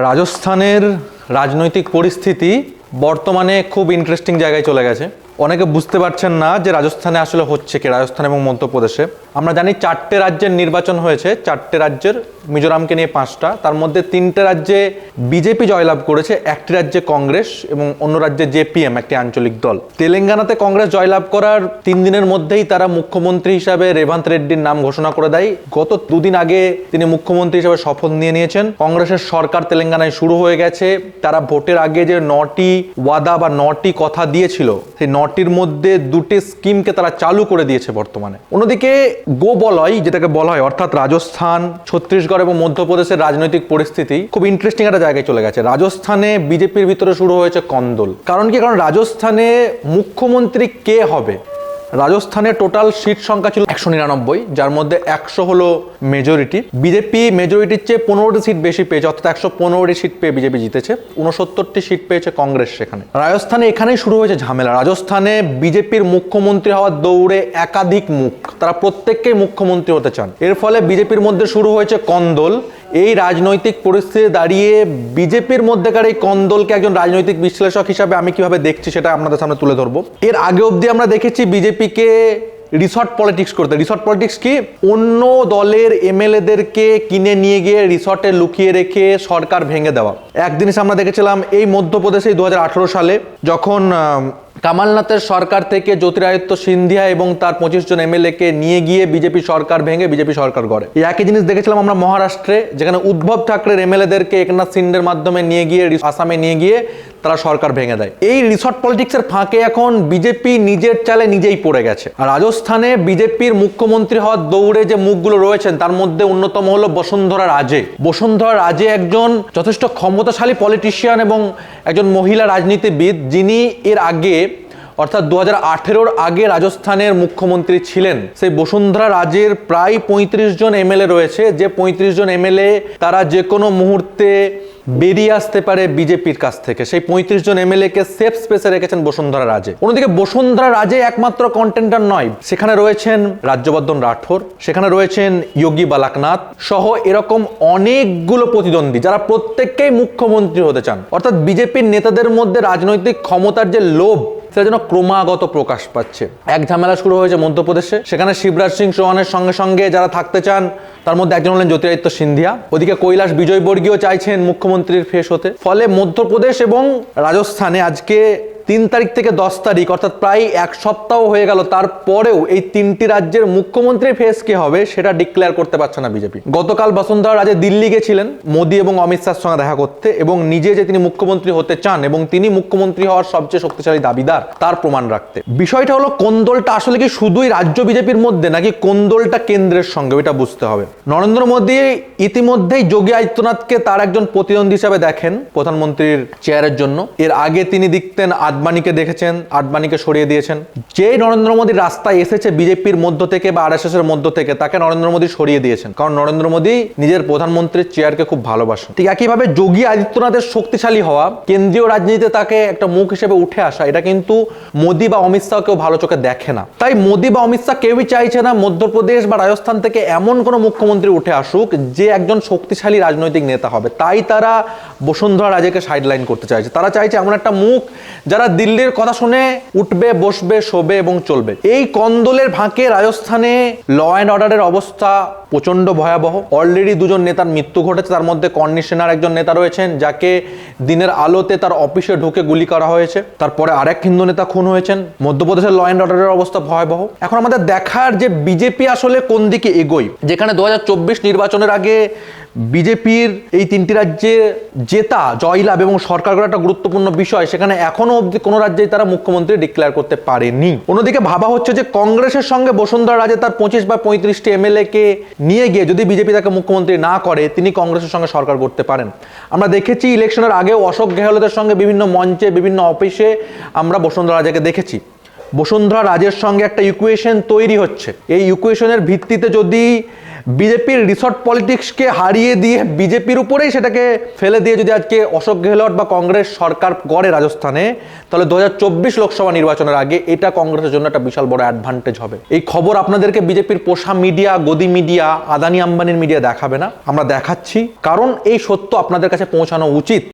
রাজস্থানের রাজনৈতিক পরিস্থিতি বর্তমানে খুব ইন্টারেস্টিং জায়গায় চলে গেছে। অনেকে বুঝতে পারছেন না যে রাজস্থানে আসলে হচ্ছে কি। রাজস্থান এবং মধ্যপ্রদেশে আমরা জানি 4টে রাজ্যের নির্বাচন হয়েছে, 4টে রাজ্যের, মিজোরামকে নিয়ে 5টা, তার মধ্যে 3টে রাজ্যে বিজেপি জয়লাভ করেছে, একটি রাজ্যে কংগ্রেস এবং অন্য রাজ্যে জেপিএম, একটি আঞ্চলিক দল। তেলেঙ্গানাতে কংগ্রেস জয়লাভ করার 3 দিনের মধ্যেই তারা মুখ্যমন্ত্রী হিসাবে রেভান্ত রেড্ডির নাম ঘোষণা করে দেয়। গত 2 দিন আগে তিনি মুখ্যমন্ত্রী হিসাবে শপথ নিয়ে নিয়েছেন। কংগ্রেসের সরকার তেলেঙ্গানায় শুরু হয়ে গেছে। তারা ভোটের আগে যে 9টি ওয়াদা বা 9টি কথা দিয়েছিল, সেই 9টির মধ্যে 2টি স্কিমকে তারা চালু করে দিয়েছে বর্তমানে। অন্যদিকে গোবলয়, যেটাকে বলা হয়, অর্থাৎ রাজস্থান, ছত্তিশগড় এবং মধ্যপ্রদেশের রাজনৈতিক পরিস্থিতি খুব ইন্টারেস্টিং একটা জায়গায় চলে গেছে। রাজস্থানে বিজেপির ভিতরে শুরু হয়েছে কন্দল। কারণ কি? কারণ রাজস্থানে মুখ্যমন্ত্রী কে হবে? রাজস্থানে টোটাল সিট সংখ্যা ছিল 199, যার মধ্যে 100 হলো মেজরিটি। বিজেপি মেজরিটির চেয়ে 15টি সিট বেশি পেয়েছে, অর্থাৎ 115টি সিট পেয়ে বিজেপি জিতেছে। 69টি সিট পেয়েছে কংগ্রেস সেখানে। রাজস্থানে এখানেই শুরু হয়েছে ঝামেলা। রাজস্থানে বিজেপির মুখ্যমন্ত্রী হওয়ার দৌড়ে একাধিক মুখ, তারা প্রত্যেককেই মুখ্যমন্ত্রী হতে চান। এর ফলে বিজেপির মধ্যে শুরু হয়েছে কন্দল। এই রাজনৈতিক পরিস্থিতি দাঁড়িয়ে বিজেপির মধ্যেকার এই কন্দলকে একজন রাজনৈতিক বিশ্লেষক হিসাবে আমি কিভাবে দেখছি সেটা আপনাদের সামনে তুলে ধরবো। এর আগে অবধি আমরা দেখেছি বিজেপিকে রিসর্ট পলিটিক্স করতে। রিসর্ট পলিটিক্স কি? অন্য দলের এমএলএদেরকে কিনে নিয়ে গিয়ে রিসর্টে লুকিয়ে রেখে সরকার ভেঙে দেওয়া। এক জিনিস আমরা দেখেছিলাম এই মধ্যপ্রদেশে 2018 সালে, যখন কামালনাথের সরকার থেকে জ্যোতিরাদিত্য সিন্ধিয়া এবং তার 25 জন এমএলএকে নিয়ে গিয়ে বিজেপি সরকার ভেঙে বিজেপি সরকার গড়ে। এই একই জিনিস দেখেছিলাম আমরা মহারাষ্ট্রে, যেখানে উদ্ধব ঠাকরের এমএলএদেরকে একনাথ শিন্ডের মাধ্যমে নিয়ে গিয়ে আসামে নিয়ে গিয়ে তারা সরকার ভেঙে দেয়। এই রিসর্ট পলিটিক্সের ফাঁকে এখন বিজেপি নিজের চালে নিজেই পড়ে গেছে। আর রাজস্থানে বিজেপির মুখ্যমন্ত্রী হওয়ার দৌড়ে যে মুখগুলো রয়েছেন তার মধ্যে অন্যতম হলো বসুন্ধরা রাজে। বসুন্ধরা রাজে একজন যথেষ্ট ক্ষমতাশালী পলিটিশিয়ান এবং একজন মহিলা রাজনীতিবিদ, যিনি এর আগে, অর্থাৎ 2018-র আগে রাজস্থানের মুখ্যমন্ত্রী ছিলেন। সেই বসুন্ধরা রাজের প্রায় 35 জন এমএলএ রয়েছে, যে 35 জন এমএলএ তারা যে কোনো মুহূর্তে বেরিয়ে আসতে পারে বিজেপির কাছ থেকে। সেই 35 জন এমএলএ কে সেফ স্পেসে রেখেছেন বসুন্ধরা রাজে। অন্যদিকে বসুন্ধরা রাজে একমাত্র কন্টেন্টার নয়, সেখানে রয়েছেন রাজ্যবর্ধন রাঠোর, সেখানে রয়েছেন যোগী বালাকনাথ সহ এরকম অনেকগুলো প্রতিদ্বন্দ্বী, যারা প্রত্যেককেই মুখ্যমন্ত্রী হতে চান। অর্থাৎ বিজেপির নেতাদের মধ্যে রাজনৈতিক ক্ষমতার যে লোভ, সেটা যেন ক্রমাগত প্রকাশ পাচ্ছে। এক ঝামেলা শুরু হয়েছে মধ্যপ্রদেশে। সেখানে শিবরাজ সিং চৌহানের সঙ্গে সঙ্গে যারা থাকতে চান তার মধ্যে একজন হলেন জ্যোতিরাদিত্য সিন্ধিয়া। ওদিকে কৈলাস বিজয়বর্গীয় চাইছেন মুখ্যমন্ত্রীর ফেস হতে। ফলে মধ্যপ্রদেশ এবং রাজস্থানে আজকে 3 তারিখ থেকে 10 তারিখ, অর্থাৎ প্রায় 1 সপ্তাহ হয়ে গেল, তারপরেও এই 3টি রাজ্যের মুখ্যমন্ত্রীর ফেস কে হবে সেটা ডিক্লেয়ার করতে পারছে না বিজেপি। গতকাল বসুন্ধরা রাজে দিল্লি গেছিলেন মোদী এবং অমিত শাহর সঙ্গে দেখা করতে, এবং নিজে যে তিনি মুখ্যমন্ত্রী হতে চান এবং তিনি মুখ্যমন্ত্রী হওয়ার সবচেয়ে শক্তিশালী দাবিদার তার প্রমাণ রাখতে। বিষয়টা হলো কোন্দলটা আসলে কি শুধুই রাজ্য বিজেপির মধ্যে, নাকি কোন্দলটা কেন্দ্রের সঙ্গে, এটা বুঝতে হবে। নরেন্দ্র মোদী ইতিমধ্যেই যোগী আদিত্যনাথকে তার একজন প্রতিদ্বন্দ্বী হিসাবে দেখেন প্রধানমন্ত্রীর চেয়ারের জন্য। এর আগে তিনি দেখতেন আডবাণীকে দেখেছেন, আডবাণীকে সরিয়ে দিয়েছেন। যে নরেন্দ্র মোদীর রাস্তায় এসেছে বিজেপির মধ্য থেকে বা আরএসএস এর মধ্য থেকে, তাকে নরেন্দ্র মোদী সরিয়ে দিয়েছেন, কারণ নরেন্দ্র মোদী নিজের প্রধানমন্ত্রীর চেয়ারকে খুব ভালোবাসেন। ঠিক একইভাবে যোগী আদিত্যনাথের শক্তিশালী হওয়া, কেন্দ্রীয় রাজনীতিতে তাকে একটা মুখ হিসেবে উঠে আসা, এটা কিন্তু মোদী বা অমিত শাহ কেউ ভালো চোখে দেখে না। তাই মোদী বা অমিত শাহ কেউই চাইছে না মধ্যপ্রদেশ বা রাজস্থান থেকে এমন কোনো মুখ্যমন্ত্রী উঠে আসুক যে একজন শক্তিশালী রাজনৈতিক নেতা হবে। তাই তারা বসুন্ধরা রাজেকে সাইডলাইন করতে চাইছে। তারা চাইছে এমন একটা মুখ যারা দিল্লির কথা শুনে উঠবে, বসবে, শোবে এবং চলবে। এই কন্দলের ফাঁকে রাজস্থানে ল অ্যান্ড অর্ডারের অবস্থা প্রচন্ড ভয়াবহ। অলরেডি 2 জন নেতার মৃত্যু ঘটেছে। তার মধ্যে কর্ণী সেনার একজন নেতা রয়েছেন, যাকে দিনের আলোতে তার অফিসে ঢুকে গুলি করা হয়েছে। তারপরে আরেক হিন্দু নেতা খুন হয়েছেন। মধ্যপ্রদেশের ল অ্যান্ড অর্ডারের অবস্থা ভয়াবহ। এখন আমাদের দেখার যে বিজেপি আসলে কোন দিকে এগোয়। যেখানে 2024 নির্বাচনের আগে বিজেপির এই 3টি রাজ্যে জেতা, জয়লাভ এবং সরকার গড়া একটা গুরুত্বপূর্ণ বিষয়, সেখানে এখনো অবধি কোনো রাজ্যেই তারা মুখ্যমন্ত্রী ডিক্লেয়ার করতে পারেনি। অন্যদিকে ভাবা হচ্ছে যে কংগ্রেসের সঙ্গে বসুন্ধরা রাজে তার 25 বা 35টি এমএলএ কে নিয়ে গিয়ে যদি বিজেপি তাকে মুখ্যমন্ত্রী না করে, তিনি কংগ্রেসের সঙ্গে সরকার করতে পারেন। আমরা দেখেছি ইলেকশনের আগেও অশোক গেহলতের সঙ্গে বিভিন্ন মঞ্চে, বিভিন্ন অফিসে আমরা বসুন্ধরা রাজেকে দেখেছি। বসুন্ধরা রাজের সঙ্গে একটা ইকুয়েশন তৈরি হচ্ছে। এই ইকুয়েশনের ভিত্তিতে যদি বিজেপির রিসর্ট পলিটিক্সকে হারিয়ে দিয়ে বিজেপির উপরেই সেটাকে ফেলে দিয়ে যদি আজকে অশোক গেহলট বা কংগ্রেস সরকার করে রাজস্থানে, তাহলে 2024 লোকসভা নির্বাচনের আগে এটা কংগ্রেসের জন্য একটা বিশাল বড় অ্যাডভান্টেজ হবে। এই খবর আপনাদেরকে বিজেপির পোষা মিডিয়া, গদি মিডিয়া, আদানি আম্বানির মিডিয়া দেখাবে না, আমরা দেখাচ্ছি, কারণ এই সত্য আপনাদের কাছে পৌঁছানো উচিত।